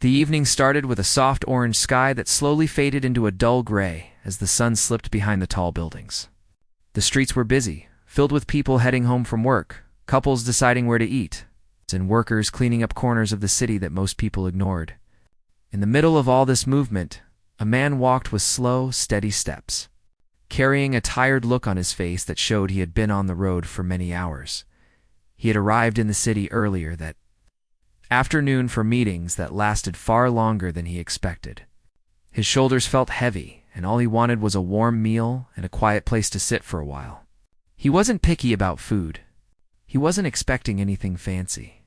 The evening started with a soft orange sky that slowly faded into a dull gray as the sun slipped behind the tall buildings. The streets were busy, filled with people heading home from work, couples deciding where to eat, and workers cleaning up corners of the city that most people ignored. In the middle of all this movement, a man walked with slow, steady steps, carrying a tired look on his face that showed he had been on the road for many hours. He had arrived in the city earlier that afternoon for meetings that lasted far longer than he expected. His shoulders felt heavy, and all he wanted was a warm meal and a quiet place to sit for a while. He wasn't picky about food. He wasn't expecting anything fancy.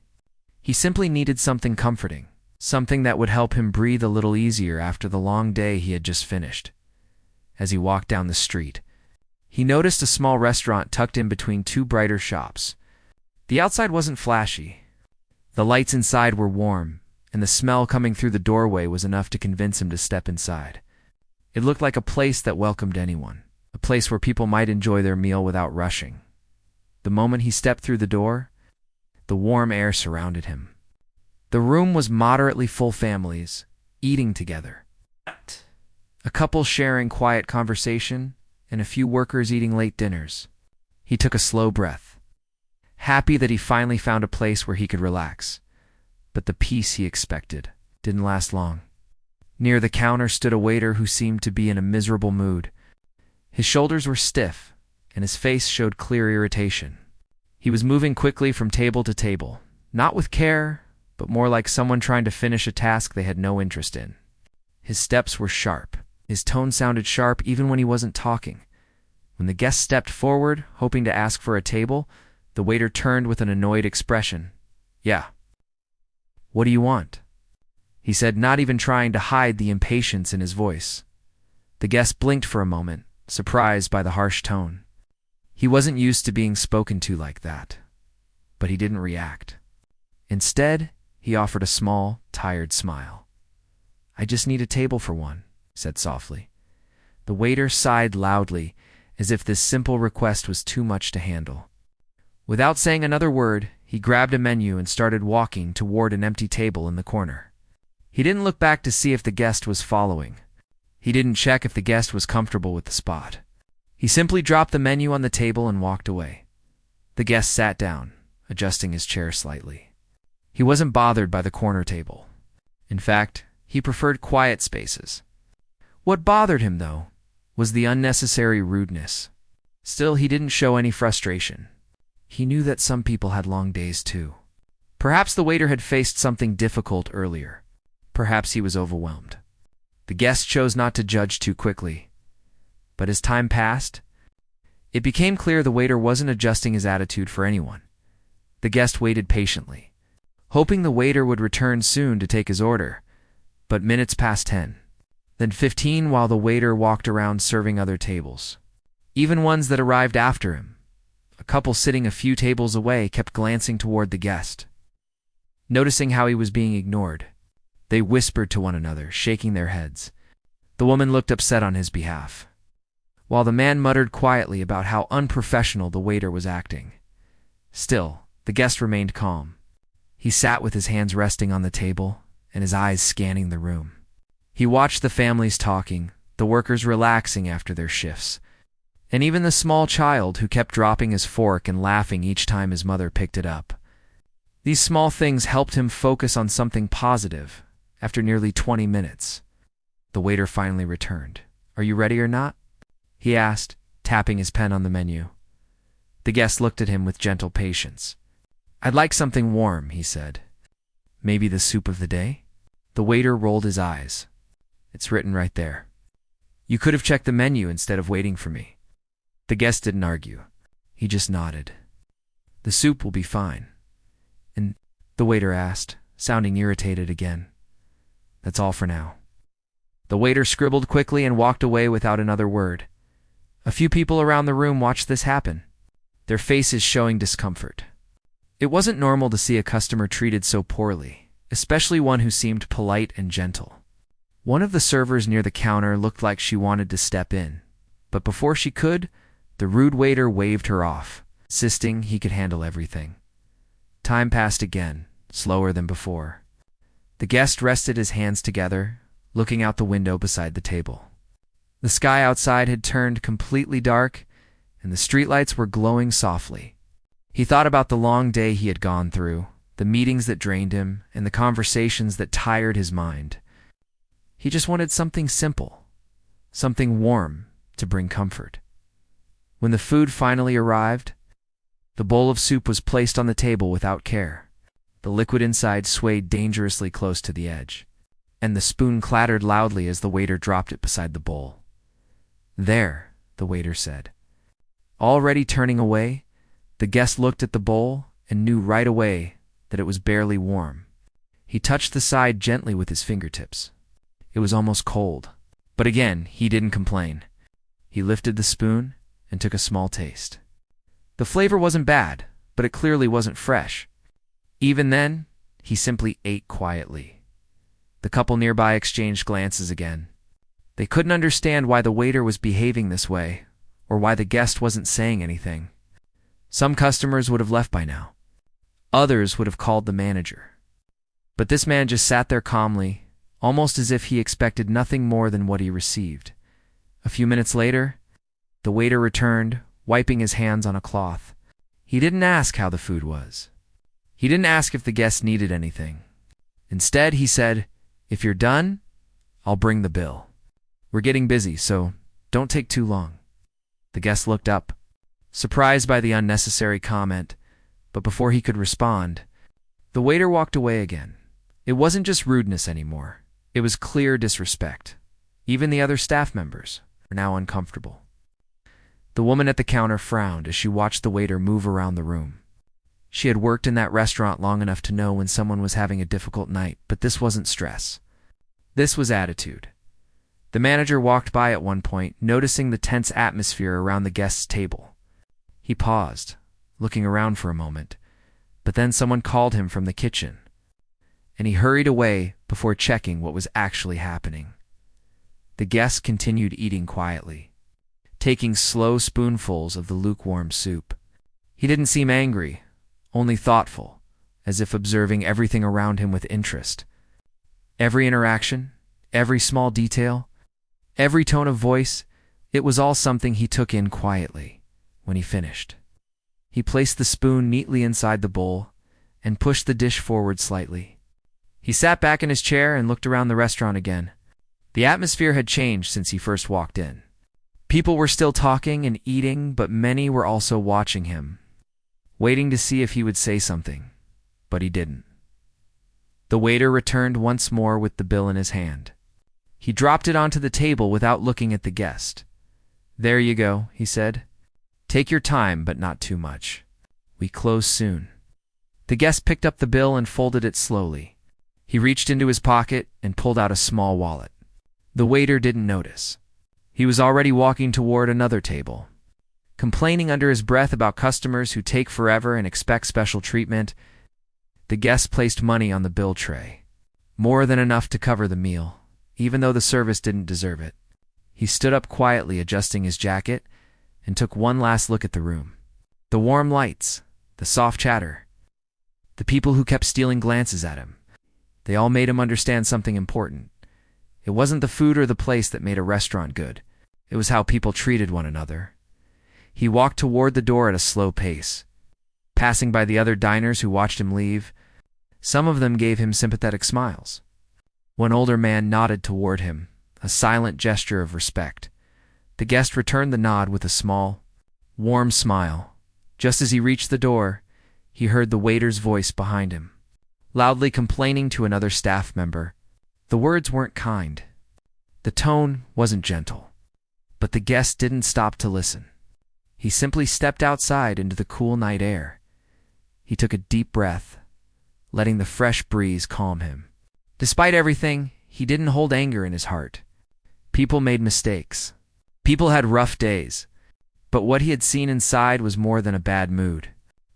He simply needed something comforting, something that would help him breathe a little easier after the long day he had just finished. As he walked down the street, he noticed a small restaurant tucked in between two brighter shops. The outside wasn't flashy. The lights inside were warm, and the smell coming through the doorway was enough to convince him to step inside. It looked like a place that welcomed anyone, a place where people might enjoy their meal without rushing. The moment he stepped through the door, the warm air surrounded him. The room was moderately full, families eating together. A couple sharing quiet conversation, and a few workers eating late dinners. He took a slow breath, happy that he finally found a place where he could relax. But the peace he expected didn't last long. Near the counter stood a waiter who seemed to be in a miserable mood. His shoulders were stiff, and his face showed clear irritation. He was moving quickly from table to table, not with care, but more like someone trying to finish a task they had no interest in. His steps were sharp. His tone sounded sharp even when he wasn't talking. When the guest stepped forward, hoping to ask for a table, the waiter turned with an annoyed expression. "Yeah. What do you want?" he said, not even trying to hide the impatience in his voice. The guest blinked for a moment, surprised by the harsh tone. He wasn't used to being spoken to like that, but he didn't react. Instead, he offered a small, tired smile. "I just need a table for one," he said softly. The waiter sighed loudly, as if this simple request was too much to handle. Without saying another word, he grabbed a menu and started walking toward an empty table in the corner. He didn't look back to see if the guest was following. He didn't check if the guest was comfortable with the spot. He simply dropped the menu on the table and walked away. The guest sat down, adjusting his chair slightly. He wasn't bothered by the corner table. In fact, he preferred quiet spaces. What bothered him, though, was the unnecessary rudeness. Still, he didn't show any frustration. He knew that some people had long days too. Perhaps the waiter had faced something difficult earlier. Perhaps he was overwhelmed. The guest chose not to judge too quickly. But as time passed, it became clear the waiter wasn't adjusting his attitude for anyone. The guest waited patiently, hoping the waiter would return soon to take his order. But minutes passed 10, then 15 while the waiter walked around serving other tables, even ones that arrived after him. A couple sitting a few tables away kept glancing toward the guest. Noticing how he was being ignored, they whispered to one another, shaking their heads. The woman looked upset on his behalf, while the man muttered quietly about how unprofessional the waiter was acting. Still, the guest remained calm. He sat with his hands resting on the table and his eyes scanning the room. He watched the families talking, the workers relaxing after their shifts, and even the small child who kept dropping his fork and laughing each time his mother picked it up. These small things helped him focus on something positive. After nearly 20 minutes, the waiter finally returned. "Are you ready or not?" he asked, tapping his pen on the menu. The guest looked at him with gentle patience. "I'd like something warm," he said. "Maybe the soup of the day?" The waiter rolled his eyes. "It's written right there. You could have checked the menu instead of waiting for me." The guest didn't argue. He just nodded. "The soup will be fine." "And," the waiter asked, sounding irritated again. "That's all for now." The waiter scribbled quickly and walked away without another word. A few people around the room watched this happen, their faces showing discomfort. It wasn't normal to see a customer treated so poorly, especially one who seemed polite and gentle. One of the servers near the counter looked like she wanted to step in, but before she could, the rude waiter waved her off, insisting he could handle everything. Time passed again, slower than before. The guest rested his hands together, looking out the window beside the table. The sky outside had turned completely dark, and the streetlights were glowing softly. He thought about the long day he had gone through, the meetings that drained him, and the conversations that tired his mind. He just wanted something simple, something warm to bring comfort. When the food finally arrived, the bowl of soup was placed on the table without care. The liquid inside swayed dangerously close to the edge, and the spoon clattered loudly as the waiter dropped it beside the bowl. "There," the waiter said. Already turning away, the guest looked at the bowl and knew right away that it was barely warm. He touched the side gently with his fingertips. It was almost cold, but again, he didn't complain. He lifted the spoon and took a small taste. The flavor wasn't bad, but it clearly wasn't fresh. Even then, he simply ate quietly. The couple nearby exchanged glances again. They couldn't understand why the waiter was behaving this way, or why the guest wasn't saying anything. Some customers would have left by now. Others would have called the manager. But this man just sat there calmly, almost as if he expected nothing more than what he received. A few minutes later, the waiter returned, wiping his hands on a cloth. He didn't ask how the food was. He didn't ask if the guest needed anything. Instead, he said, "If you're done, I'll bring the bill. We're getting busy, so don't take too long." The guest looked up, surprised by the unnecessary comment, but before he could respond, the waiter walked away again. It wasn't just rudeness anymore. It was clear disrespect. Even the other staff members were now uncomfortable. The woman at the counter frowned as she watched the waiter move around the room. She had worked in that restaurant long enough to know when someone was having a difficult night, but this wasn't stress. This was attitude. The manager walked by at one point, noticing the tense atmosphere around the guest's table. He paused, looking around for a moment, but then someone called him from the kitchen, and he hurried away before checking what was actually happening. The guest continued eating quietly, taking slow spoonfuls of the lukewarm soup. He didn't seem angry, only thoughtful, as if observing everything around him with interest. Every interaction, every small detail, every tone of voice, it was all something he took in quietly. When he finished, he placed the spoon neatly inside the bowl and pushed the dish forward slightly. He sat back in his chair and looked around the restaurant again. The atmosphere had changed since he first walked in. People were still talking and eating, but many were also watching him, waiting to see if he would say something, but he didn't. The waiter returned once more with the bill in his hand. He dropped it onto the table without looking at the guest. "There you go," he said. "Take your time, but not too much. We close soon." The guest picked up the bill and folded it slowly. He reached into his pocket and pulled out a small wallet. The waiter didn't notice. He was already walking toward another table. Complaining under his breath about customers who take forever and expect special treatment, the guest placed money on the bill tray. More than enough to cover the meal, even though the service didn't deserve it. He stood up quietly, adjusting his jacket, and took one last look at the room. The warm lights, the soft chatter, the people who kept stealing glances at him, they all made him understand something important. It wasn't the food or the place that made a restaurant good. It was how people treated one another. He walked toward the door at a slow pace, passing by the other diners who watched him leave. Some of them gave him sympathetic smiles. One older man nodded toward him, a silent gesture of respect. The guest returned the nod with a small, warm smile. Just as he reached the door, he heard the waiter's voice behind him, loudly complaining to another staff member. The words weren't kind. The tone wasn't gentle. But the guest didn't stop to listen. He simply stepped outside into the cool night air. He took a deep breath, letting the fresh breeze calm him. Despite everything, he didn't hold anger in his heart. People made mistakes. People had rough days. But what he had seen inside was more than a bad mood.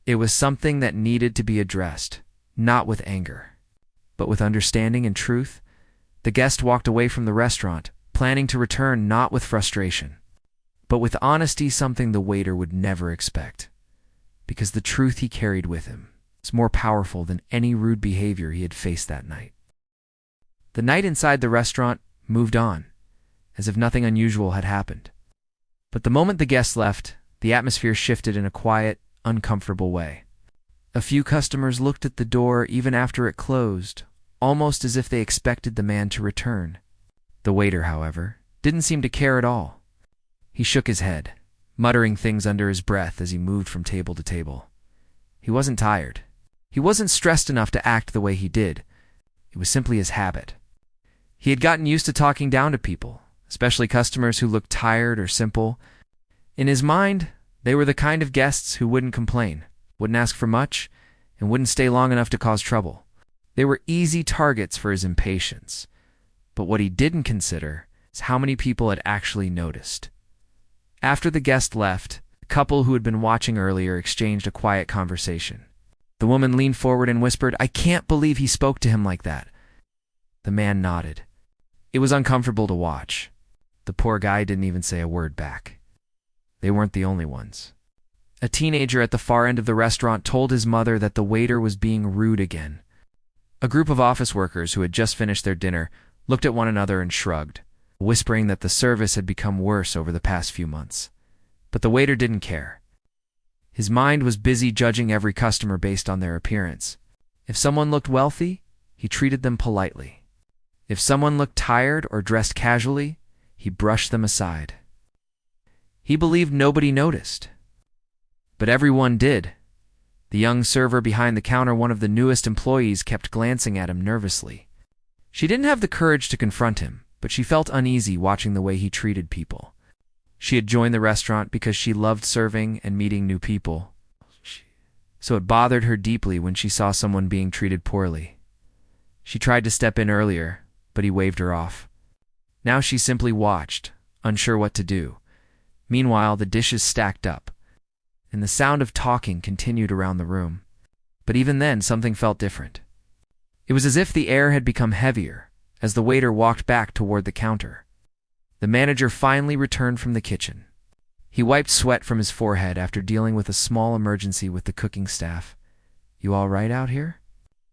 It was something that needed to be addressed, not with anger, but with understanding and truth. The guest walked away from the restaurant, planning to return not with frustration, but with honesty, something the waiter would never expect, because the truth he carried with him was more powerful than any rude behavior he had faced that night. The night inside the restaurant moved on, as if nothing unusual had happened. But the moment the guests left, the atmosphere shifted in a quiet, uncomfortable way. A few customers looked at the door even after it closed, almost as if they expected the man to return. The waiter, however, didn't seem to care at all. He shook his head, muttering things under his breath as he moved from table to table. He wasn't tired. He wasn't stressed enough to act the way he did. It was simply his habit. He had gotten used to talking down to people, especially customers who looked tired or simple. In his mind, they were the kind of guests who wouldn't complain, wouldn't ask for much, and wouldn't stay long enough to cause trouble. They were easy targets for his impatience. But what he didn't consider is how many people had actually noticed. After the guest left, the couple who had been watching earlier exchanged a quiet conversation. The woman leaned forward and whispered, "I can't believe he spoke to him like that." The man nodded. It was uncomfortable to watch. The poor guy didn't even say a word back. They weren't the only ones. A teenager at the far end of the restaurant told his mother that the waiter was being rude again. A group of office workers who had just finished their dinner looked at one another and shrugged, whispering that the service had become worse over the past few months. But the waiter didn't care. His mind was busy judging every customer based on their appearance. If someone looked wealthy, he treated them politely. If someone looked tired or dressed casually, he brushed them aside. He believed nobody noticed. But everyone did. The young server behind the counter, one of the newest employees, kept glancing at him nervously. She didn't have the courage to confront him, but she felt uneasy watching the way he treated people. She had joined the restaurant because she loved serving and meeting new people, so it bothered her deeply when she saw someone being treated poorly. She tried to step in earlier, but he waved her off. Now she simply watched, unsure what to do. Meanwhile, the dishes stacked up, and the sound of talking continued around the room. But even then, something felt different. It was as if the air had become heavier as the waiter walked back toward the counter. The manager finally returned from the kitchen. He wiped sweat from his forehead after dealing with a small emergency with the cooking staff. "You all right out here?"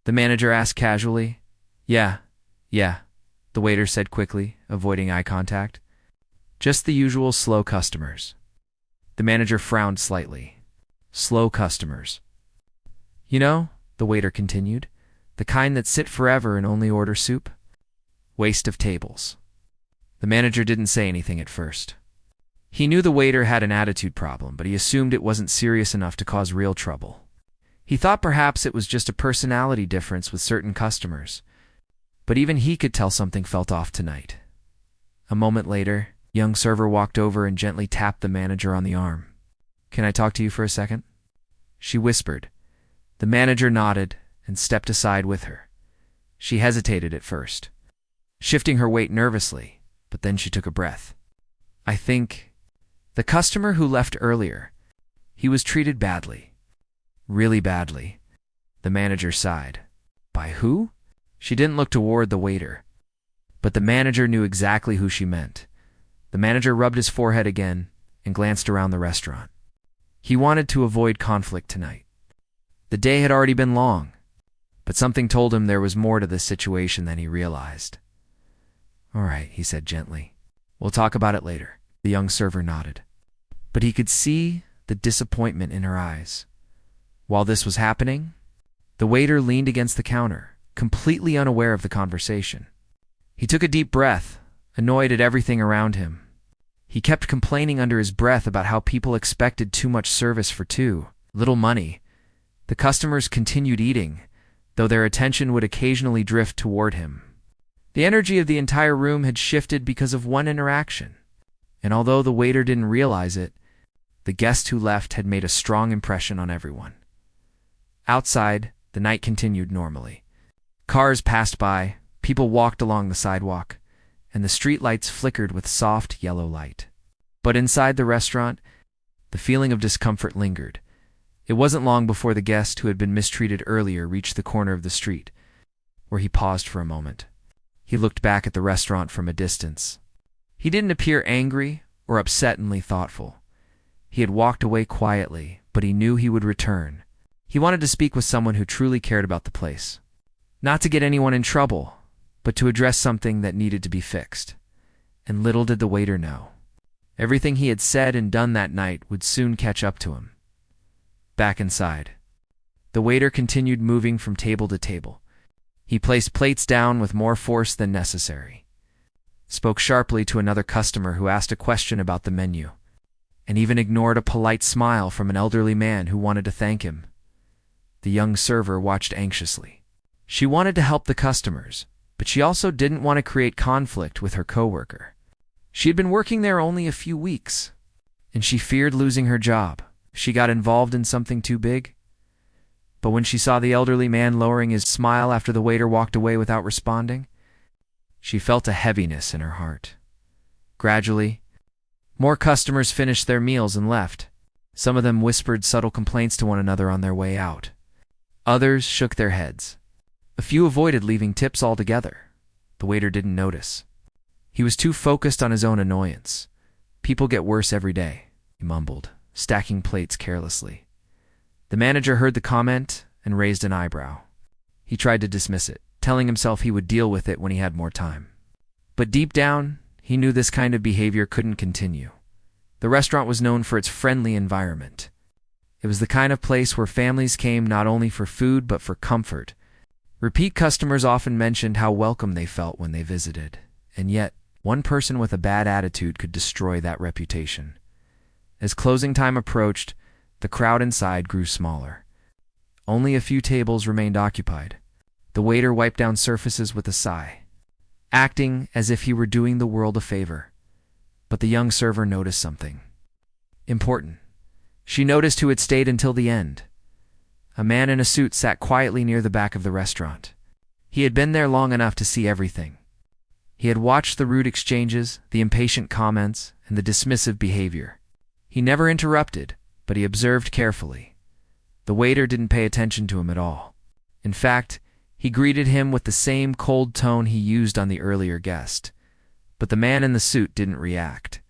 the manager asked casually. Yeah, the waiter said quickly, avoiding eye contact. "Just the usual slow customers." The manager frowned slightly. Slow customers. "You know," the waiter continued, "the kind that sit forever and only order soup. Waste of tables." The manager didn't say anything at first. He knew the waiter had an attitude problem, but he assumed it wasn't serious enough to cause real trouble. He thought perhaps it was just a personality difference with certain customers. But even he could tell something felt off tonight. A moment later, a young server walked over and gently tapped the manager on the arm. "Can I talk to you for a second?" she whispered. The manager nodded and stepped aside with her. She hesitated at first, shifting her weight nervously, but then she took a breath. "I think the customer who left earlier, he was treated badly. Really badly." The manager sighed. "By who?" She didn't look toward the waiter, but the manager knew exactly who she meant. The manager rubbed his forehead again and glanced around the restaurant. He wanted to avoid conflict tonight. The day had already been long, but something told him there was more to this situation than he realized. "All right," he said gently. "We'll talk about it later." The young server nodded, but he could see the disappointment in her eyes. While this was happening, the waiter leaned against the counter, completely unaware of the conversation. He took a deep breath, annoyed at everything around him. He kept complaining under his breath about how people expected too much service for too little money. The customers continued eating, though their attention would occasionally drift toward him. The energy of the entire room had shifted because of one interaction, and although the waiter didn't realize it, the guest who left had made a strong impression on everyone. Outside, the night continued normally. Cars passed by, people walked along the sidewalk, and the streetlights flickered with soft yellow light. But inside the restaurant, the feeling of discomfort lingered. It wasn't long before the guest who had been mistreated earlier reached the corner of the street, where he paused for a moment. He looked back at the restaurant from a distance. He didn't appear angry or upsettingly thoughtful. He had walked away quietly, but he knew he would return. He wanted to speak with someone who truly cared about the place. Not to get anyone in trouble, but to address something that needed to be fixed. And little did the waiter know, everything he had said and done that night would soon catch up to him. Back inside, the waiter continued moving from table to table. He placed plates down with more force than necessary, spoke sharply to another customer who asked a question about the menu, and even ignored a polite smile from an elderly man who wanted to thank him. The young server watched anxiously. She wanted to help the customers, but she also didn't want to create conflict with her coworker. She had been working there only a few weeks, and she feared losing her job if she got involved in something too big. But when she saw the elderly man lowering his smile after the waiter walked away without responding, she felt a heaviness in her heart. Gradually, more customers finished their meals and left. Some of them whispered subtle complaints to one another on their way out. Others shook their heads. A few avoided leaving tips altogether. The waiter didn't notice. He was too focused on his own annoyance. "People get worse every day," he mumbled, stacking plates carelessly. The manager heard the comment and raised an eyebrow. He tried to dismiss it, telling himself he would deal with it when he had more time. But deep down, he knew this kind of behavior couldn't continue. The restaurant was known for its friendly environment. It was the kind of place where families came not only for food but for comfort. Repeat customers often mentioned how welcome they felt when they visited, and yet one person with a bad attitude could destroy that reputation. As closing time approached, the crowd inside grew smaller. Only a few tables remained occupied. The waiter wiped down surfaces with a sigh, acting as if he were doing the world a favor. But the young server noticed something important. She noticed who had stayed until the end. A man in a suit sat quietly near the back of the restaurant. He had been there long enough to see everything. He had watched the rude exchanges, the impatient comments, and the dismissive behavior. He never interrupted, but he observed carefully. The waiter didn't pay attention to him at all. In fact, he greeted him with the same cold tone he used on the earlier guest. But the man in the suit didn't react.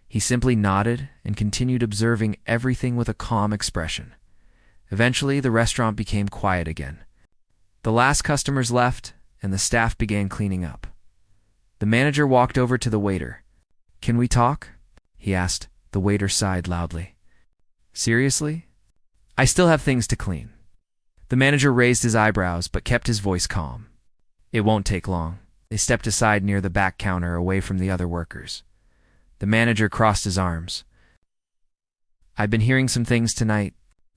He simply nodded and continued observing everything with a calm expression. Eventually, the restaurant became quiet again. The last customers left, and the staff began cleaning up. The manager walked over to the waiter. "Can we talk?" he asked. The waiter sighed loudly. "Seriously? I still have things to clean." The manager raised his eyebrows but kept his voice calm. "It won't take long." They stepped aside near the back counter away from the other workers. The manager crossed his arms. "I've been hearing some things tonight.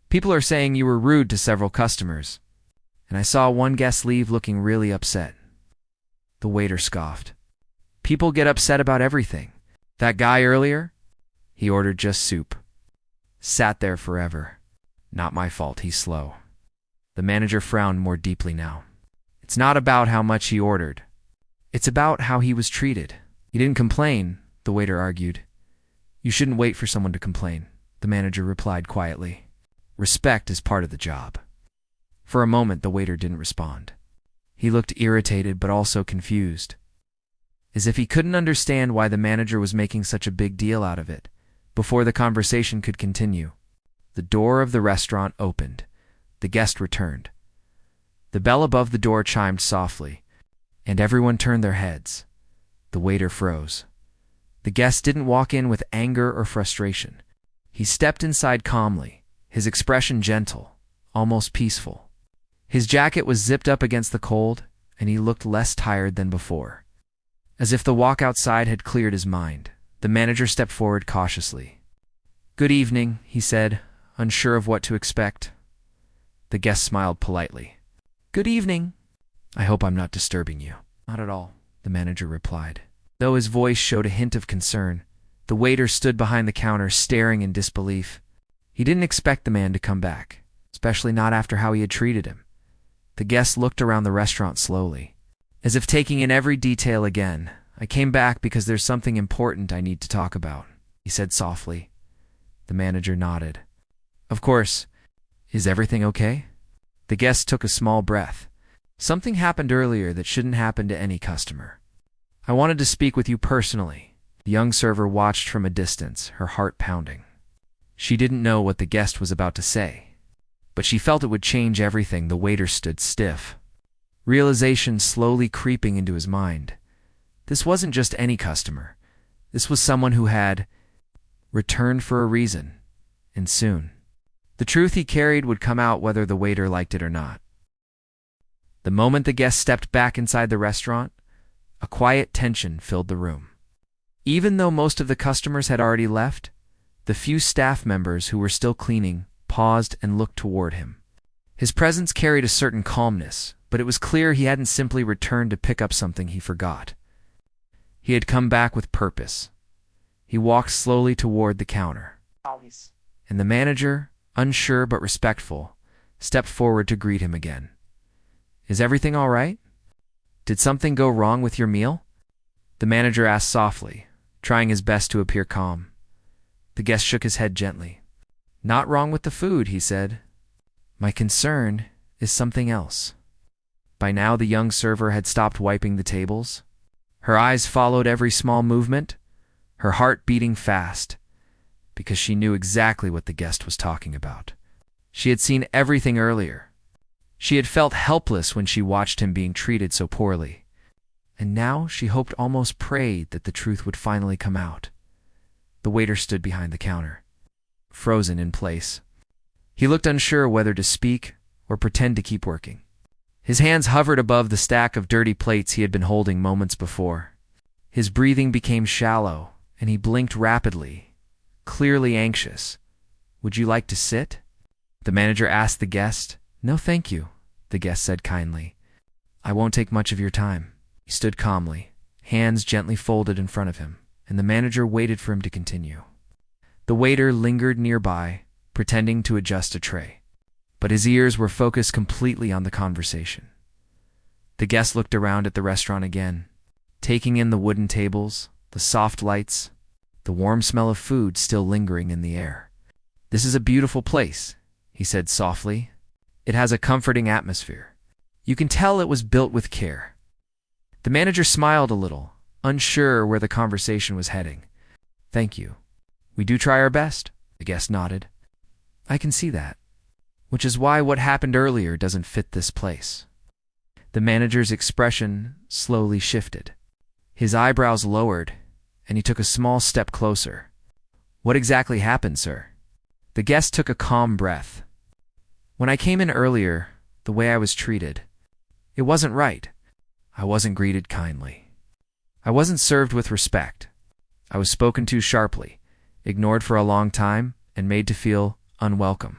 People are saying you were rude to several customers, and I saw one guest leave looking really upset." The waiter scoffed. "People get upset about everything. That guy earlier? He ordered just soup. Sat there forever. Not my fault, he's slow." The manager frowned more deeply now. "It's not about how much he ordered. It's about how he was treated. He didn't complain," the waiter argued. "You shouldn't wait for someone to complain," the manager replied quietly. "Respect is part of the job." For a moment, the waiter didn't respond. He looked irritated but also confused, as if he couldn't understand why the manager was making such a big deal out of it. Before the conversation could continue, the door of the restaurant opened. The guest returned. The bell above the door chimed softly, and everyone turned their heads. The waiter froze. The guest didn't walk in with anger or frustration. He stepped inside calmly, his expression gentle, almost peaceful. His jacket was zipped up against the cold, and he looked less tired than before. As if the walk outside had cleared his mind, the manager stepped forward cautiously. "Good evening," he said, unsure of what to expect. The guest smiled politely. "Good evening. I hope I'm not disturbing you." "Not at all," the manager replied. Though his voice showed a hint of concern, the waiter stood behind the counter staring in disbelief. He didn't expect the man to come back, especially not after how he had treated him. The guest looked around the restaurant slowly, as if taking in every detail again. "I came back because there's something important I need to talk about," he said softly. The manager nodded. "Of course. Is everything okay?" The guest took a small breath. "Something happened earlier that shouldn't happen to any customer. I wanted to speak with you personally." The young server watched from a distance, her heart pounding. She didn't know what the guest was about to say, but she felt it would change everything. The waiter stood stiff. realization slowly creeping into his mind. This wasn't just any customer. This was someone who had returned for a reason, and soon. The truth he carried would come out whether the waiter liked it or not. The moment the guest stepped back inside the restaurant, a quiet tension filled the room. Even though most of the customers had already left, the few staff members who were still cleaning paused and looked toward him. His presence carried a certain calmness, but it was clear he hadn't simply returned to pick up something he forgot. He had come back with purpose. He walked slowly toward the counter, and the manager, unsure but respectful, stepped forward to greet him again. "Is everything all right? Did something go wrong with your meal?" The manager asked softly, trying his best to appear calm. The guest shook his head gently. "Not wrong with the food," he said. "My concern is something else." By now the young server had stopped wiping the tables. Her eyes followed every small movement, her heart beating fast, because she knew exactly what the guest was talking about. She had seen everything earlier. She had felt helpless when she watched him being treated so poorly. And now she hoped, almost prayed, that the truth would finally come out. The waiter stood behind the counter, frozen in place. He looked unsure whether to speak or pretend to keep working. His hands hovered above the stack of dirty plates he had been holding moments before. His breathing became shallow, and he blinked rapidly, clearly anxious. "Would you like to sit?" The manager asked the guest. "No, thank you," the guest said kindly. "I won't take much of your time." He stood calmly, hands gently folded in front of him, and the manager waited for him to continue. The waiter lingered nearby, pretending to adjust a tray, but his ears were focused completely on the conversation. The guest looked around at the restaurant again, taking in the wooden tables, the soft lights, the warm smell of food still lingering in the air. "This is a beautiful place," he said softly. "It has a comforting atmosphere. You can tell it was built with care." The manager smiled a little, unsure where the conversation was heading. "Thank you. We do try our best," the guest nodded. "I can see that. Which is why what happened earlier doesn't fit this place." The manager's expression slowly shifted. His eyebrows lowered, and he took a small step closer. "What exactly happened, sir?" The guest took a calm breath. "When I came in earlier, the way I was treated, it wasn't right. I wasn't greeted kindly. I wasn't served with respect. I was spoken to sharply, ignored for a long time, and made to feel unwelcome."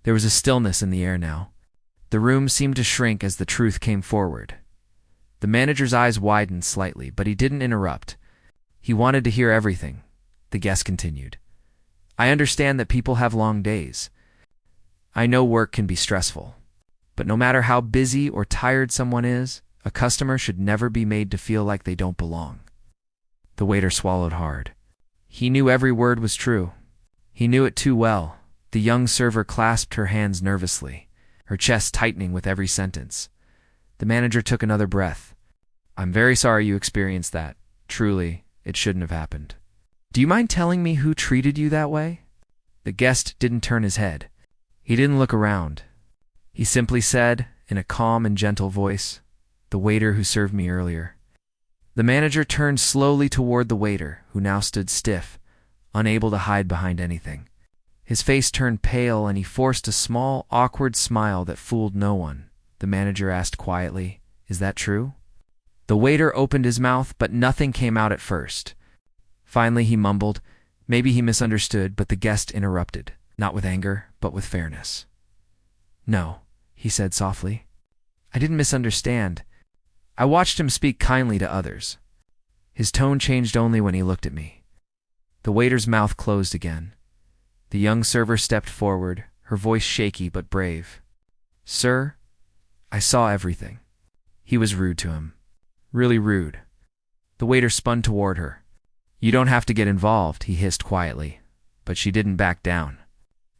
There was a stillness in the air now. The room seemed to shrink as the truth came forward. The manager's eyes widened slightly, but he didn't interrupt. He wanted to hear everything. The guest continued. "I understand that people have long days. I know work can be stressful. But no matter how busy or tired someone is, a customer should never be made to feel like they don't belong." The waiter swallowed hard. He knew every word was true. He knew it too well. The young server clasped her hands nervously, her chest tightening with every sentence. The manager took another breath. "I'm very sorry you experienced that. Truly, it shouldn't have happened. Do you mind telling me who treated you that way?" The guest didn't turn his head. He didn't look around. He simply said, in a calm and gentle voice, "The waiter who served me earlier." The manager turned slowly toward the waiter, who now stood stiff, unable to hide behind anything. His face turned pale, and he forced a small, awkward smile that fooled no one. The manager asked quietly, "Is that true?" The waiter opened his mouth, but nothing came out at first. Finally he mumbled. Maybe he misunderstood, but the guest interrupted, not with anger, but with fairness. "No," he said softly. "I didn't misunderstand. I watched him speak kindly to others. His tone changed only when he looked at me." The waiter's mouth closed again. The young server stepped forward, her voice shaky but brave. "Sir, I saw everything." He was rude to him. Really rude. The waiter spun toward her. "You don't have to get involved," he hissed quietly, but she didn't back down.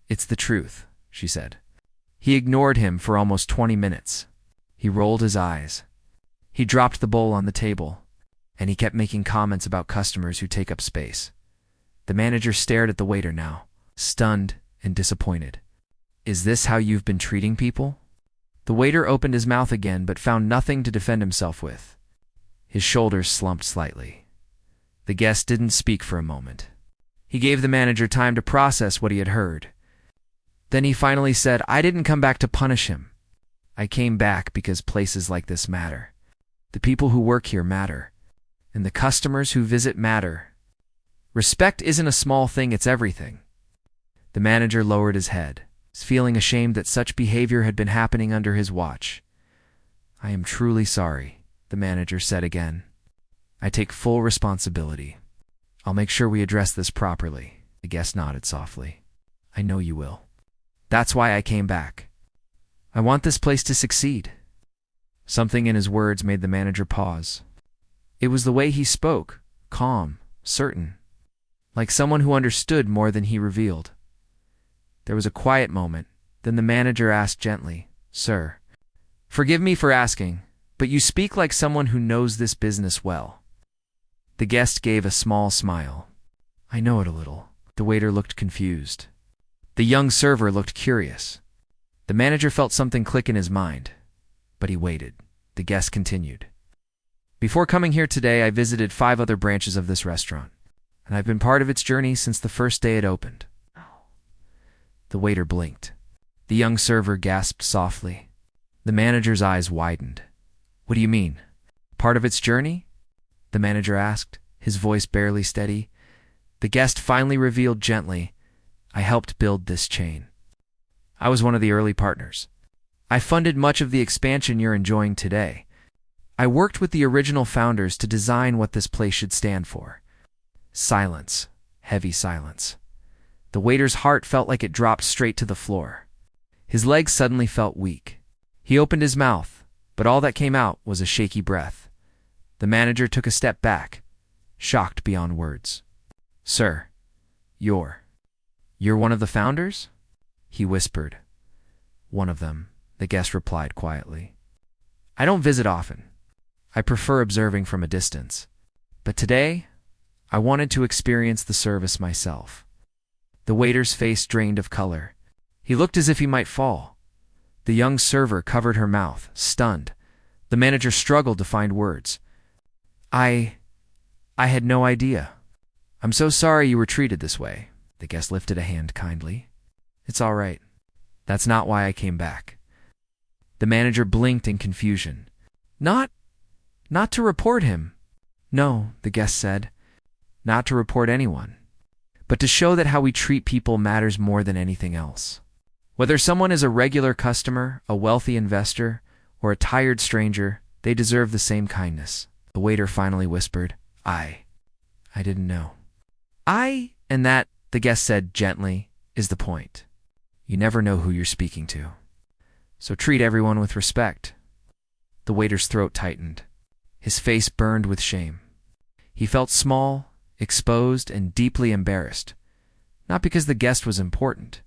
"It's the truth," she said. He ignored him for almost 20 minutes. He rolled his eyes. He dropped the bowl on the table, and he kept making comments about customers who take up space. The manager stared at the waiter now, stunned and disappointed. "Is this how you've been treating people?" The waiter opened his mouth again but found nothing to defend himself with. His shoulders slumped slightly. The guest didn't speak for a moment. He gave the manager time to process what he had heard. Then he finally said, "I didn't come back to punish him. I came back because places like this matter. The people who work here matter. And the customers who visit matter. Respect isn't a small thing, it's everything." The manager lowered his head, feeling ashamed that such behavior had been happening under his watch. "I am truly sorry," the manager said again. "I take full responsibility. I'll make sure we address this properly." The guest nodded softly. "I know you will. That's why I came back. I want this place to succeed." Something in his words made the manager pause. It was the way he spoke, calm, certain, like someone who understood more than he revealed. There was a quiet moment, then the manager asked gently, "Sir, forgive me for asking, but you speak like someone who knows this business well." The guest gave a small smile. "I know it a little." The waiter looked confused. The young server looked curious. The manager felt something click in his mind, but he waited. The guest continued. "Before coming here today, I visited 5 other branches of this restaurant, and I've been part of its journey since the first day it opened." The waiter blinked. The young server gasped softly. The manager's eyes widened. "What do you mean? Part of its journey?" the manager asked, his voice barely steady. The guest finally revealed gently, "I helped build this chain. I was one of the early partners. I funded much of the expansion you're enjoying today. I worked with the original founders to design what this place should stand for." Silence. Heavy silence. The waiter's heart felt like it dropped straight to the floor. His legs suddenly felt weak. He opened his mouth, but all that came out was a shaky breath. The manager took a step back, shocked beyond words. "Sir, you're one of the founders?" he whispered. "One of them," the guest replied quietly. "I don't visit often. I prefer observing from a distance. But today, I wanted to experience the service myself." The waiter's face drained of color. He looked as if he might fall. The young server covered her mouth, stunned. The manager struggled to find words. I had no idea. I'm so sorry you were treated this way." The guest lifted a hand kindly. "It's all right. That's not why I came back." The manager blinked in confusion. Not to report him." "No," the guest said. "Not to report anyone. But to show that how we treat people matters more than anything else. Whether someone is a regular customer, a wealthy investor, or a tired stranger, they deserve the same kindness." The waiter finally whispered, I didn't know." And that," the guest said gently, "is the point. You never know who you're speaking to. So treat everyone with respect." The waiter's throat tightened. His face burned with shame. He felt small, exposed, and deeply embarrassed, not because the guest was important,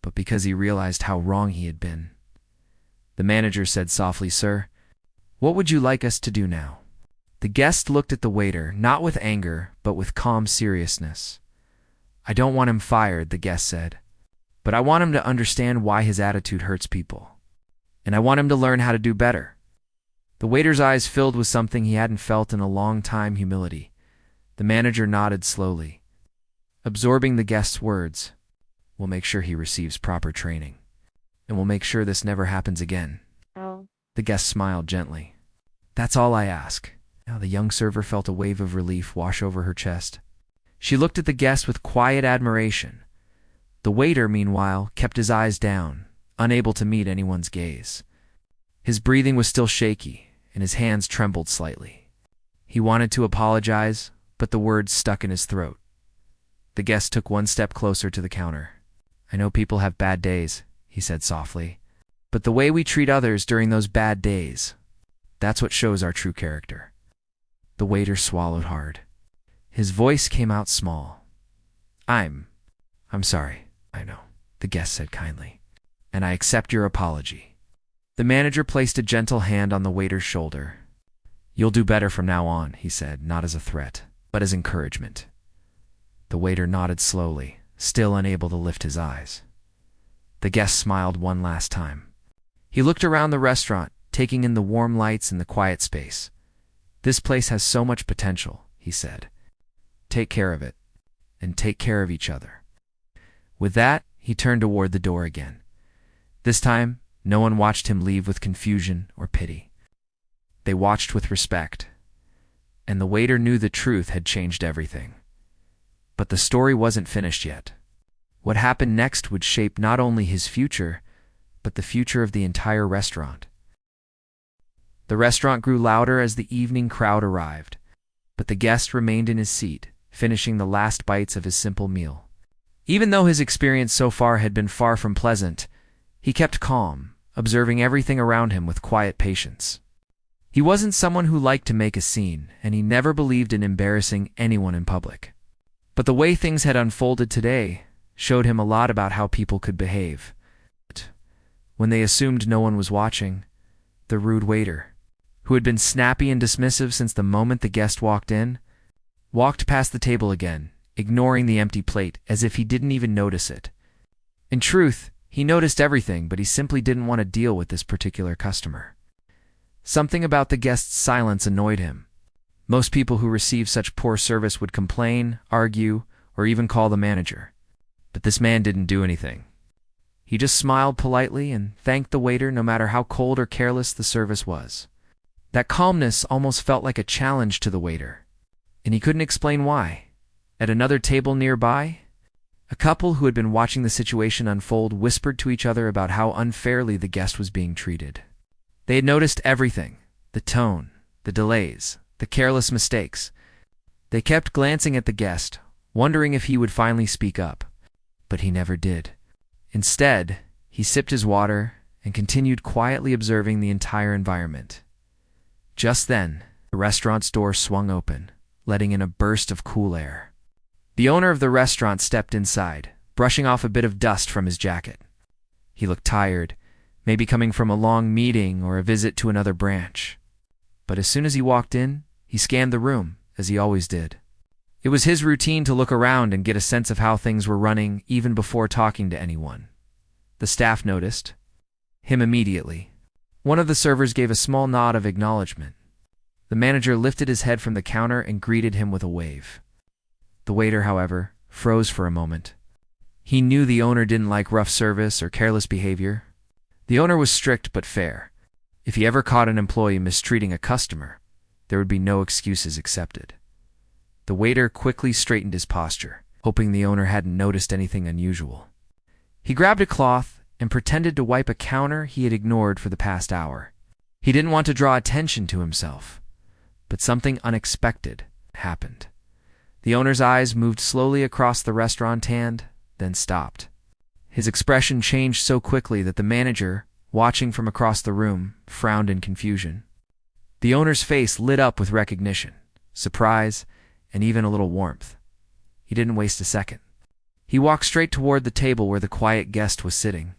but because he realized how wrong he had been. The manager said softly, "Sir, what would you like us to do now?" The guest looked at the waiter, not with anger, but with calm seriousness. "I don't want him fired," the guest said, "but I want him to understand why his attitude hurts people. And I want him to learn how to do better." The waiter's eyes filled with something he hadn't felt in a long time, humility. The manager nodded slowly. Absorbing the guest's words, "We'll make sure he receives proper training. And we'll make sure this never happens again." The guest smiled gently. "That's all I ask." Now the young server felt a wave of relief wash over her chest. She looked at the guest with quiet admiration. The waiter, meanwhile, kept his eyes down, unable to meet anyone's gaze. His breathing was still shaky, and his hands trembled slightly. He wanted to apologize, but the words stuck in his throat. The guest took one step closer to the counter. "I know people have bad days," he said softly, "but the way we treat others during those bad days, that's what shows our true character." The waiter swallowed hard. His voice came out small. I'm sorry, I know," the guest said kindly, "and I accept your apology." The manager placed a gentle hand on the waiter's shoulder. "You'll do better from now on," he said, not as a threat, but as encouragement. The waiter nodded slowly, still unable to lift his eyes. The guest smiled one last time. He looked around the restaurant, taking in the warm lights and the quiet space. "This place has so much potential," he said. "Take care of it, and take care of each other." With that, he turned toward the door again. This time, no one watched him leave with confusion or pity. They watched with respect, and the waiter knew the truth had changed everything. But the story wasn't finished yet. What happened next would shape not only his future, but the future of the entire restaurant. The restaurant grew louder as the evening crowd arrived, but the guest remained in his seat, finishing the last bites of his simple meal. Even though his experience so far had been far from pleasant, he kept calm, observing everything around him with quiet patience. He wasn't someone who liked to make a scene, and he never believed in embarrassing anyone in public. But the way things had unfolded today showed him a lot about how people could behave. When they assumed no one was watching, the rude waiter, who had been snappy and dismissive since the moment the guest walked in, walked past the table again, ignoring the empty plate as if he didn't even notice it. In truth, he noticed everything, but he simply didn't want to deal with this particular customer. Something about the guest's silence annoyed him. Most people who receive such poor service would complain, argue, or even call the manager. But this man didn't do anything. He just smiled politely and thanked the waiter no matter how cold or careless the service was. That calmness almost felt like a challenge to the waiter, and he couldn't explain why. At another table nearby, a couple who had been watching the situation unfold whispered to each other about how unfairly the guest was being treated. They had noticed everything: the tone, the delays, the careless mistakes. They kept glancing at the guest, wondering if he would finally speak up. But he never did. Instead, he sipped his water and continued quietly observing the entire environment. Just then, the restaurant's door swung open, letting in a burst of cool air. The owner of the restaurant stepped inside, brushing off a bit of dust from his jacket. He looked tired, maybe coming from a long meeting or a visit to another branch. But as soon as he walked in, he scanned the room, as he always did. It was his routine to look around and get a sense of how things were running even before talking to anyone. The staff noticed him immediately. One of the servers gave a small nod of acknowledgement. The manager lifted his head from the counter and greeted him with a wave. The waiter, however, froze for a moment. He knew the owner didn't like rough service or careless behavior. The owner was strict but fair. If he ever caught an employee mistreating a customer, there would be no excuses accepted. The waiter quickly straightened his posture, hoping the owner hadn't noticed anything unusual. He grabbed a cloth and pretended to wipe a counter he had ignored for the past hour. He didn't want to draw attention to himself, but something unexpected happened. The owner's eyes moved slowly across the restaurant and then stopped. His expression changed so quickly that the manager, watching from across the room, frowned in confusion. The owner's face lit up with recognition, surprise, and even a little warmth. He didn't waste a second. He walked straight toward the table where the quiet guest was sitting.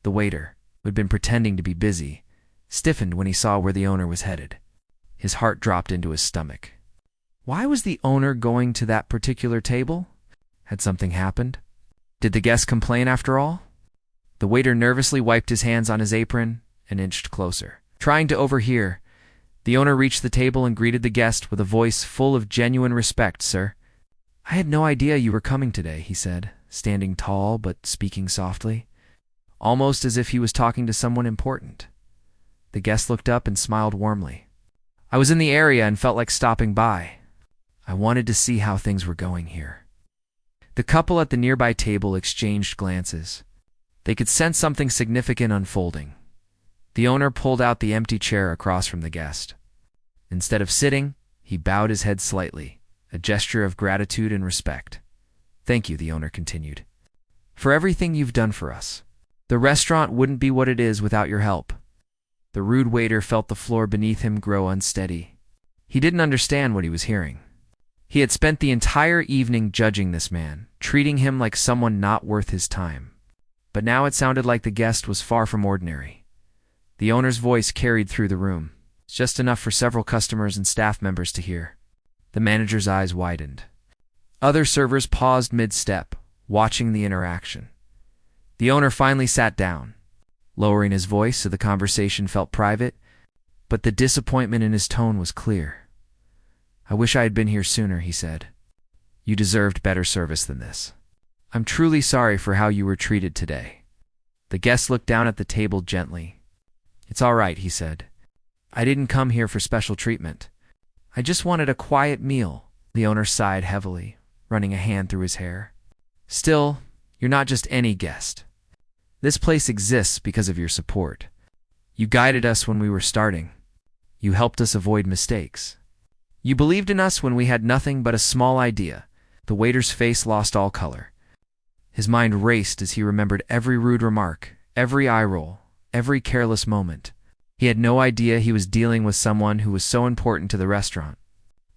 The waiter, who had been pretending to be busy, stiffened when he saw where the owner was headed. His heart dropped into his stomach. Why was the owner going to that particular table? Had something happened? Did the guest complain after all? The waiter nervously wiped his hands on his apron and inched closer. Trying to overhear, the owner reached the table and greeted the guest with a voice full of genuine respect. "Sir, I had no idea you were coming today," he said, standing tall but speaking softly, almost as if he was talking to someone important. The guest looked up and smiled warmly. "I was in the area and felt like stopping by. I wanted to see how things were going here." The couple at the nearby table exchanged glances. They could sense something significant unfolding. The owner pulled out the empty chair across from the guest. Instead of sitting, he bowed his head slightly, a gesture of gratitude and respect. "Thank you," the owner continued, "for everything you've done for us. The restaurant wouldn't be what it is without your help." The rude waiter felt the floor beneath him grow unsteady. He didn't understand what he was hearing. He had spent the entire evening judging this man, treating him like someone not worth his time. But now it sounded like the guest was far from ordinary. The owner's voice carried through the room, just enough for several customers and staff members to hear. The manager's eyes widened. Other servers paused mid-step, watching the interaction. The owner finally sat down. lowering his voice so the conversation felt private, but the disappointment in his tone was clear. "I wish I had been here sooner," he said. "You deserved better service than this. I'm truly sorry for how you were treated today." The guest looked down at the table gently. "It's all right," he said. "I didn't come here for special treatment. I just wanted a quiet meal." The owner sighed heavily, running a hand through his hair. "Still, you're not just any guest. This place exists because of your support. You guided us when we were starting. You helped us avoid mistakes. You believed in us when we had nothing but a small idea." The waiter's face lost all color. His mind raced as he remembered every rude remark, every eye roll, every careless moment. He had no idea he was dealing with someone who was so important to the restaurant.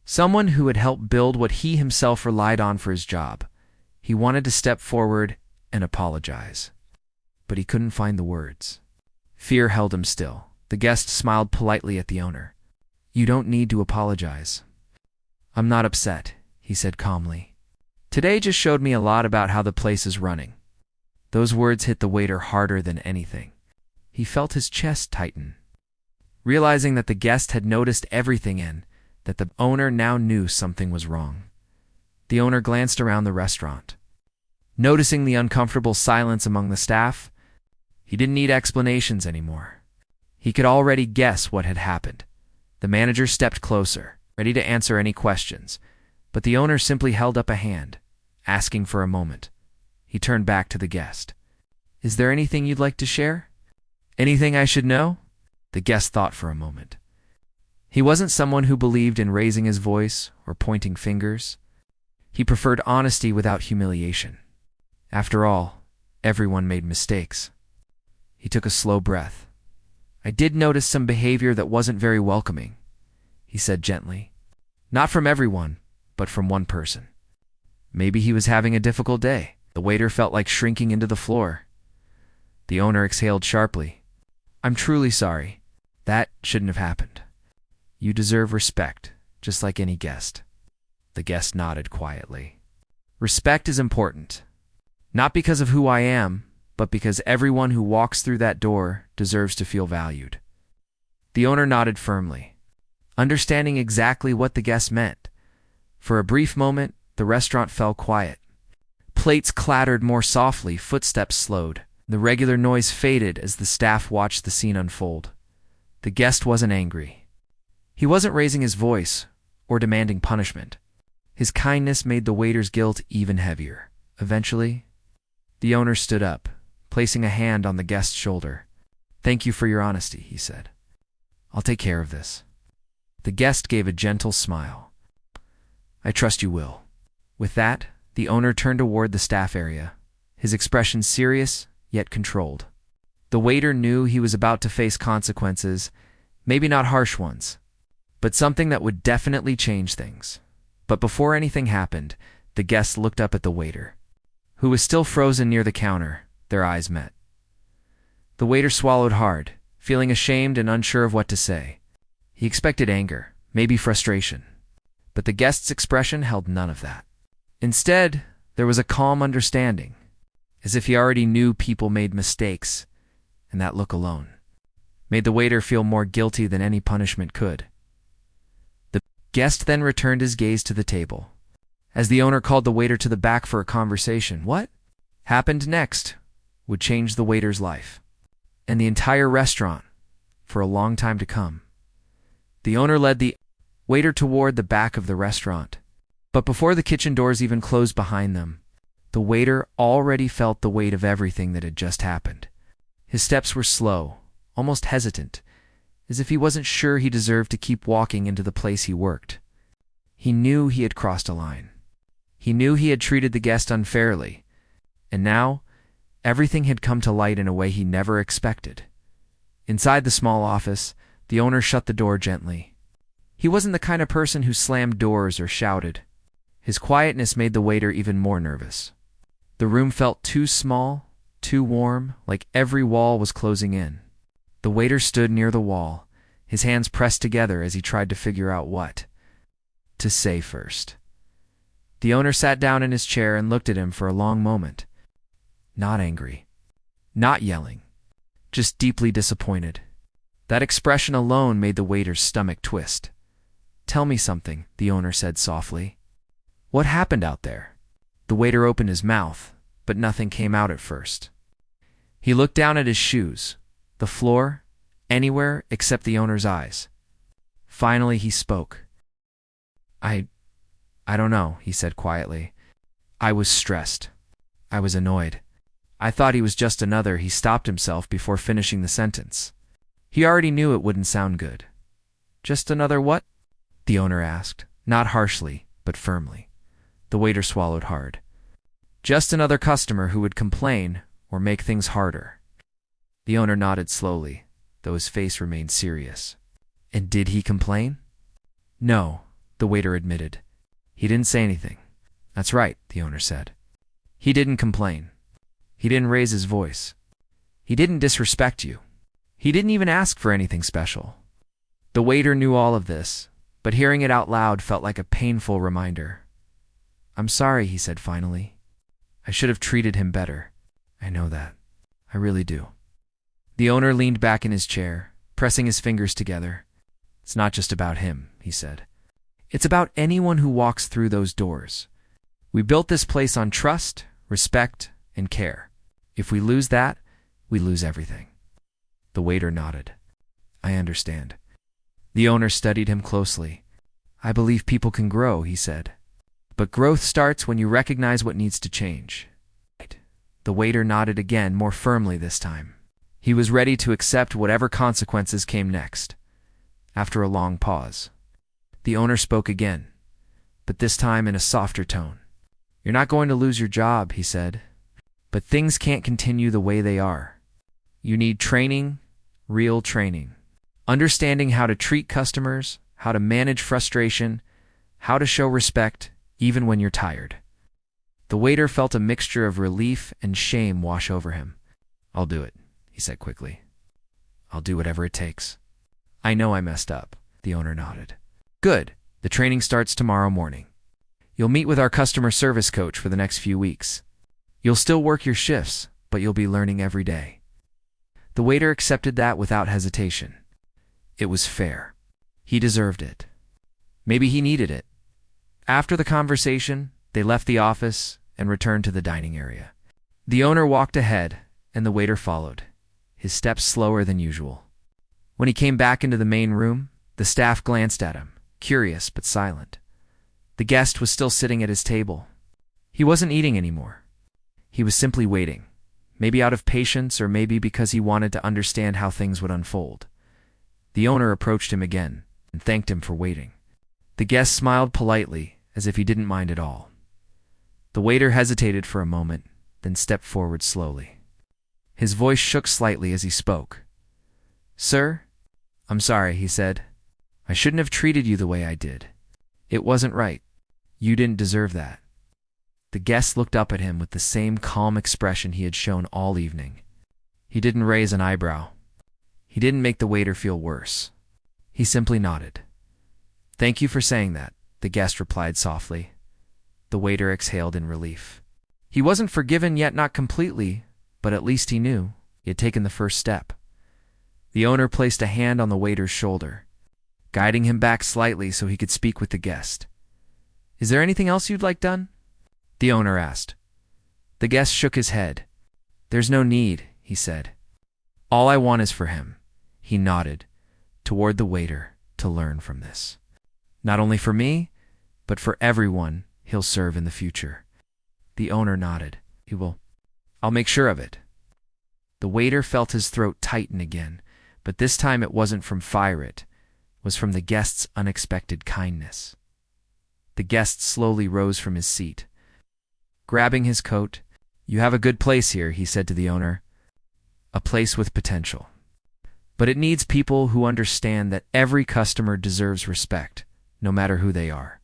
Someone who had helped build what he himself relied on for his job. He wanted to step forward and apologize, but he couldn't find the words. Fear held him still. The guest smiled politely at the owner. "You don't need to apologize. I'm not upset," he said calmly. "Today just showed me a lot about how the place is running." Those words hit the waiter harder than anything. He felt his chest tighten, realizing that the guest had noticed everything and that the owner now knew something was wrong. The owner glanced around the restaurant. Noticing the uncomfortable silence among the staff, he didn't need explanations anymore. He could already guess what had happened. The manager stepped closer, ready to answer any questions, but the owner simply held up a hand, asking for a moment. He turned back to the guest. "Is there anything you'd like to share? Anything I should know?" The guest thought for a moment. He wasn't someone who believed in raising his voice or pointing fingers. He preferred honesty without humiliation. After all, everyone made mistakes. He took a slow breath. "I did notice some behavior that wasn't very welcoming," he said gently. "Not from everyone, but from one person. Maybe he was having a difficult day." The waiter felt like shrinking into the floor. The owner exhaled sharply. "I'm truly sorry. That shouldn't have happened. You deserve respect, just like any guest." The guest nodded quietly. "Respect is important. Not because of who I am, but because everyone who walks through that door deserves to feel valued." The owner nodded firmly, understanding exactly what the guest meant. For a brief moment, the restaurant fell quiet. Plates clattered more softly, footsteps slowed. The regular noise faded as the staff watched the scene unfold. The guest wasn't angry. He wasn't raising his voice or demanding punishment. His kindness made the waiter's guilt even heavier. Eventually, the owner stood up, placing a hand on the guest's shoulder. "Thank you for your honesty," he said. "I'll take care of this." The guest gave a gentle smile. "I trust you will." With that, the owner turned toward the staff area, his expression serious yet controlled. The waiter knew he was about to face consequences, maybe not harsh ones, but something that would definitely change things. But before anything happened, the guests looked up at the waiter, who was still frozen near the counter. Their eyes met. The waiter swallowed hard, feeling ashamed and unsure of what to say. He expected anger, maybe frustration, but the guest's expression held none of that. Instead, there was a calm understanding, as if he already knew people made mistakes, and that look alone made the waiter feel more guilty than any punishment could. The guest then returned his gaze to the table, as the owner called the waiter to the back for a conversation. What happened next would change the waiter's life, and the entire restaurant, for a long time to come. The owner led the waiter toward the back of the restaurant, but before the kitchen doors even closed behind them, the waiter already felt the weight of everything that had just happened. His steps were slow, almost hesitant, as if he wasn't sure he deserved to keep walking into the place he worked. He knew he had crossed a line. He knew he had treated the guest unfairly, and now everything had come to light in a way he never expected. Inside the small office, the owner shut the door gently. He wasn't the kind of person who slammed doors or shouted. His quietness made the waiter even more nervous. The room felt too small, too warm, like every wall was closing in. The waiter stood near the wall, his hands pressed together as he tried to figure out what to say first. The owner sat down in his chair and looked at him for a long moment. Not angry, not yelling, just deeply disappointed. That expression alone made the waiter's stomach twist. "Tell me something," the owner said softly. "What happened out there?" The waiter opened his mouth, but nothing came out at first. He looked down at his shoes, the floor, anywhere except the owner's eyes. Finally, he spoke. I don't know," he said quietly. "I was stressed. I was annoyed. I thought he was just another." He stopped himself before finishing the sentence. He already knew it wouldn't sound good. "Just another what?" the owner asked, not harshly, but firmly. The waiter swallowed hard. "Just another customer who would complain or make things harder." The owner nodded slowly, though his face remained serious. "And did he complain?" "No," the waiter admitted. "He didn't say anything." "That's right," the owner said. "He didn't complain. He didn't raise his voice. He didn't disrespect you. He didn't even ask for anything special." The waiter knew all of this, but hearing it out loud felt like a painful reminder. "I'm sorry," he said finally. "I should have treated him better. I know that. I really do." The owner leaned back in his chair, pressing his fingers together. "It's not just about him," he said. "It's about anyone who walks through those doors. We built this place on trust, respect, and care. If we lose that, we lose everything." The waiter nodded. "I understand." The owner studied him closely. "I believe people can grow," he said. "But growth starts when you recognize what needs to change." The waiter nodded again, more firmly this time. He was ready to accept whatever consequences came next. After a long pause, the owner spoke again, but this time in a softer tone. "You're not going to lose your job," he said, "but things can't continue the way they are. You need training, real training. Understanding how to treat customers, how to manage frustration, how to show respect, even when you're tired." The waiter felt a mixture of relief and shame wash over him. "I'll do it," he said quickly. "I'll do whatever it takes." "I know I messed up," the owner nodded. "Good. The training starts tomorrow morning. You'll meet with our customer service coach for the next few weeks. You'll still work your shifts, but you'll be learning every day." The waiter accepted that without hesitation. It was fair. He deserved it. Maybe he needed it. After the conversation, they left the office and returned to the dining area. The owner walked ahead, and the waiter followed, his steps slower than usual. When he came back into the main room, the staff glanced at him, curious but silent. The guest was still sitting at his table. He wasn't eating anymore. He was simply waiting, maybe out of patience or maybe because he wanted to understand how things would unfold. The owner approached him again and thanked him for waiting. The guest smiled politely, as if he didn't mind at all. The waiter hesitated for a moment, then stepped forward slowly. His voice shook slightly as he spoke. "Sir, I'm sorry," he said. "I shouldn't have treated you the way I did. It wasn't right. You didn't deserve that." The guest looked up at him with the same calm expression he had shown all evening. He didn't raise an eyebrow. He didn't make the waiter feel worse. He simply nodded. "Thank you for saying that," the guest replied softly. The waiter exhaled in relief. He wasn't forgiven yet, not completely, but at least he knew he had taken the first step. The owner placed a hand on the waiter's shoulder, guiding him back slightly so he could speak with the guest. "Is there anything else you'd like done?" the owner asked. The guest shook his head. "There's no need," he said. "All I want is for him," he nodded, toward the waiter, "to learn from this. Not only for me, but for everyone he'll serve in the future." The owner nodded. "He will. I'll make sure of it." The waiter felt his throat tighten again, but this time it wasn't from fire, it was from the guest's unexpected kindness. The guest slowly rose from his seat. Grabbing his coat, "You have a good place here," he said to the owner. "A place with potential. But it needs people who understand that every customer deserves respect, no matter who they are."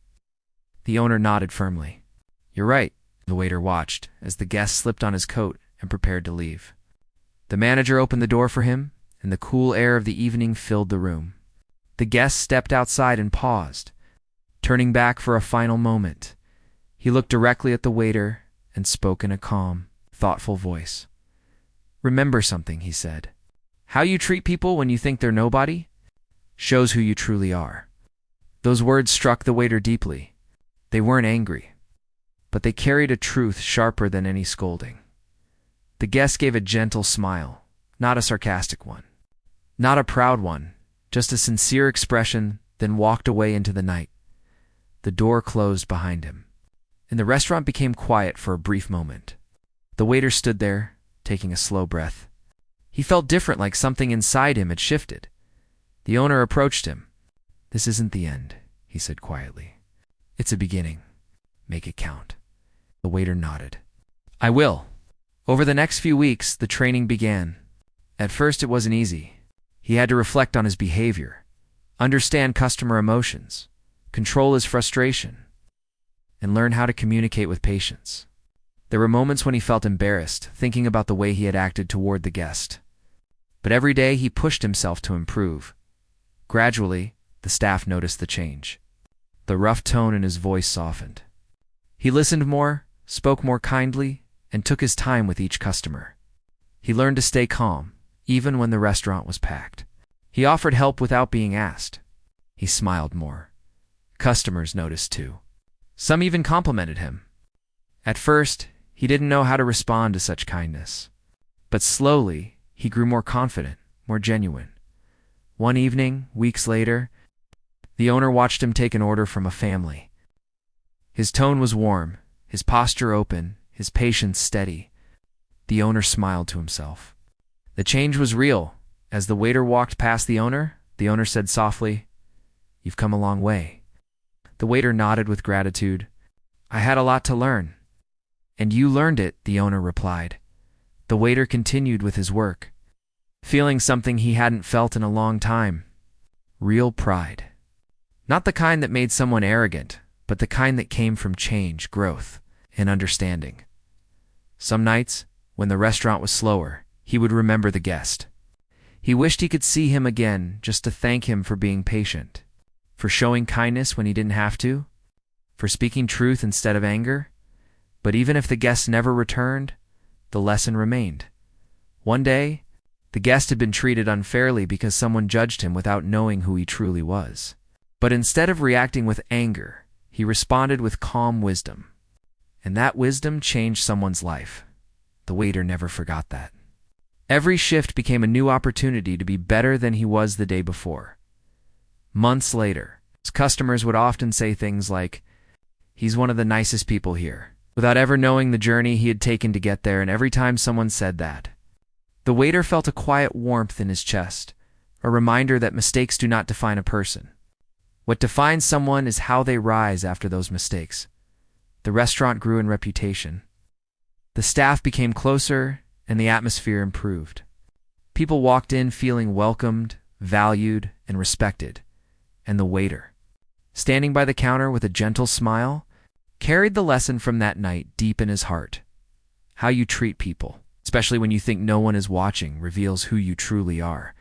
The owner nodded firmly. "You're right." The waiter watched as the guest slipped on his coat and prepared to leave. The manager opened the door for him, and the cool air of the evening filled the room. The guest stepped outside and paused, turning back for a final moment. He looked directly at the waiter and spoke in a calm, thoughtful voice. "Remember something," he said. How you treat people when you think they're nobody shows who you truly are. Those words struck the waiter deeply. They weren't angry, but they carried a truth sharper than any scolding. The guest gave a gentle smile, not a sarcastic one, not a proud one, just a sincere expression, then walked away into the night. The door closed behind him, and the restaurant became quiet for a brief moment. The waiter stood there, taking a slow breath. He felt different, like something inside him had shifted. The owner approached him. "This isn't the end," he said quietly. "It's a beginning. Make it count." The waiter nodded. "I will." Over the next few weeks, the training began. At first, it wasn't easy. He had to reflect on his behavior, understand customer emotions, control his frustration, and learn how to communicate with patience. There were moments when he felt embarrassed, thinking about the way he had acted toward the guest. But every day he pushed himself to improve. Gradually, the staff noticed the change. The rough tone in his voice softened. He listened more, spoke more kindly, and took his time with each customer. He learned to stay calm, even when the restaurant was packed. He offered help without being asked. He smiled more. Customers noticed too. Some even complimented him. At first, he didn't know how to respond to such kindness. But slowly, he grew more confident, more genuine. One evening, weeks later, the owner watched him take an order from a family. His tone was warm, his posture open, his patience steady. The owner smiled to himself. The change was real. As the waiter walked past the owner said softly, "You've come a long way." The waiter nodded with gratitude. "I had a lot to learn." "And you learned it," the owner replied. The waiter continued with his work, feeling something he hadn't felt in a long time. Real pride. Not the kind that made someone arrogant, but the kind that came from change, growth, and understanding. Some nights, when the restaurant was slower, he would remember the guest. He wished he could see him again, just to thank him for being patient, for showing kindness when he didn't have to, for speaking truth instead of anger. But even if the guest never returned, the lesson remained. One day, the guest had been treated unfairly because someone judged him without knowing who he truly was. But instead of reacting with anger, he responded with calm wisdom. And that wisdom changed someone's life. The waiter never forgot that. Every shift became a new opportunity to be better than he was the day before. Months later, his customers would often say things like, "He's one of the nicest people here," without ever knowing the journey he had taken to get there. And every time someone said that, the waiter felt a quiet warmth in his chest, a reminder that mistakes do not define a person. What defines someone is how they rise after those mistakes. The restaurant grew in reputation. The staff became closer, and the atmosphere improved. People walked in feeling welcomed, valued, and respected. And the waiter, standing by the counter with a gentle smile, carried the lesson from that night deep in his heart. How you treat people, especially when you think no one is watching, reveals who you truly are.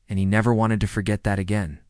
And he never wanted to forget that again.